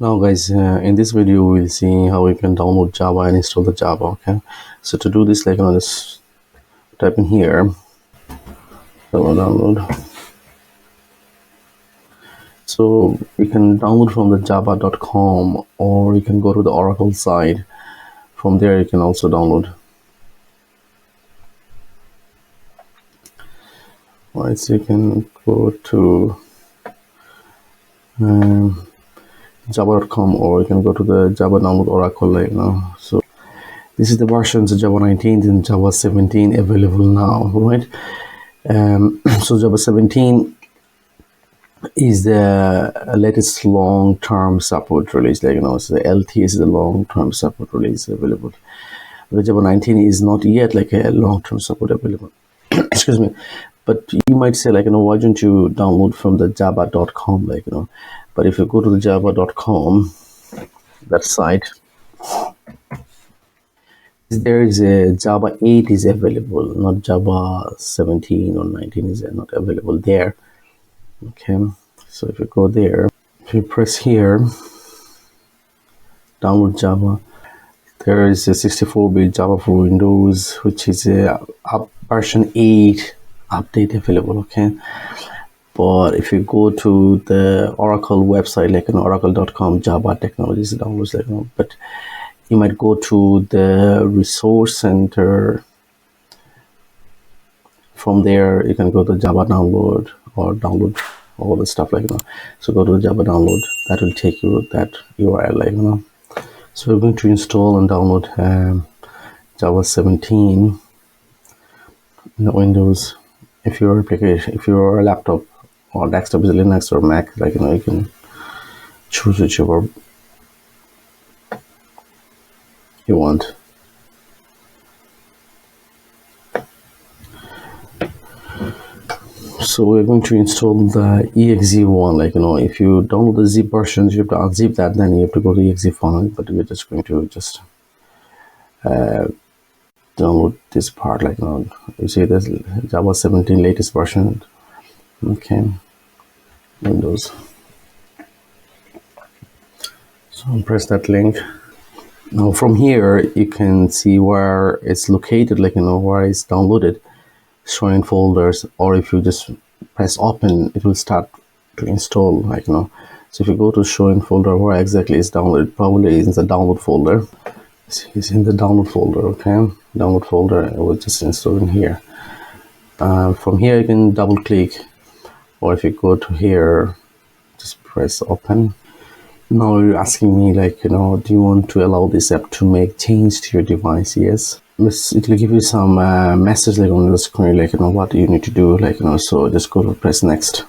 Now guys, in this video we'll see how we can download Java and install the Java. Okay, so to do this, just type in here Java download. So you can download from the java.com, or you can go to the Oracle site. From there you can also download. Alright, so you can go to java.com, or you can go to the Java download Oracle So this is the versions of Java 19 and Java 17 available now, right? So Java 17 is the latest long-term support release, so the LT is the long-term support release available. The Java 19 is not yet a long-term support available. Excuse me. But you might say, why don't you download from the java.com, but if you go to the java.com, that site, there is a Java 8 is available, not Java 17 or 19 is not available there. Okay, so if you go there, if you press here, download Java, there is a 64-bit Java for Windows, which is a version 8 update available. Okay, but if you go to the Oracle website, oracle.com, Java technologies downloads, but you might go to the resource center. From there you can go to Java download or download all the stuff so go to the Java download, that will take you to that URL. So we're going to install and download Java 17 in the Windows. If your application, if your laptop or desktop is Linux or Mac, you can choose whichever you want. So we're going to install the exe one. If you download the zip versions, you have to unzip that, then you have to go to the exe file. But we're just going to download this part. You see this Java 17 latest version. Okay, Windows. So press that link. Now from here you can see where it's located, where it's downloaded, showing folders, or if you just press open, it will start to install. So if you go to showing folder, where exactly is downloaded, probably is in the download folder. It's in the download folder. Okay, download folder, I will just install in here. From here you can double click, or if you go to here, just press open. Now you're asking me do you want to allow this app to make change to your device? Yes, it will give you some message on the screen, what you need to do, so just go to press next.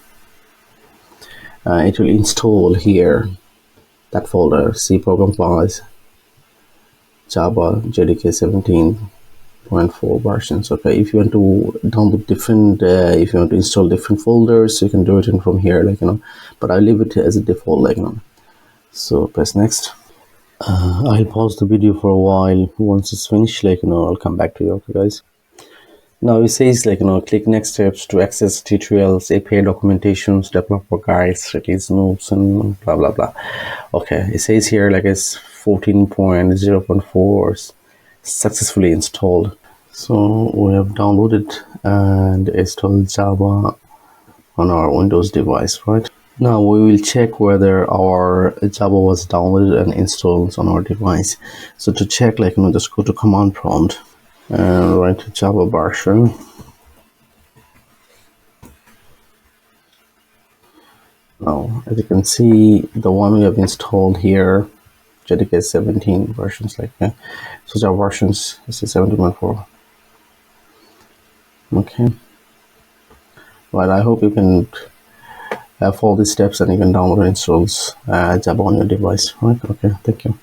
It will install here that folder, C program files, Java JDK 17.4 versions. Okay, if you want to download different, if you want to install different folders, you can do it from here, but I leave it as a default, So press next. I'll pause the video for a while. Once it's finished, I'll come back to you. Okay guys, now it says click next steps to access tutorials, API documentations, developer guides, release notes, and blah blah blah. Okay, it says here it's 14.0.4 successfully installed. So we have downloaded and installed Java on our Windows device, right? Now we will check whether our Java was downloaded and installed on our device. So to check, just go to command prompt and write Java version. Now, as you can see, the one we have installed here, JDK 17 versions, so Java versions is 17.4. Okay. Well, I hope you can follow these steps and you can download and install Java on your device. Right? Okay, thank you.